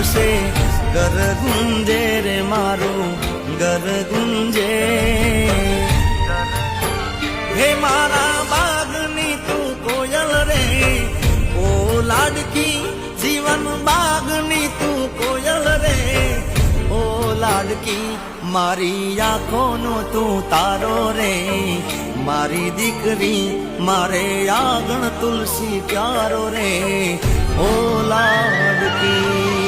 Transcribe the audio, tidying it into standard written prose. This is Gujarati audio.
છે ઘર ગુંજે રે મારું ઘર ગુંજે હે મારા બાગની તું કોયલ રે ઓ લાડકી જીવન બાગની તું કોયલ રે ઓ લાડકી મારી આંખોનો તું તારો રે મારી દીકરી મારે આગણ તુલસી પ્યારો રે ઓ લાડકી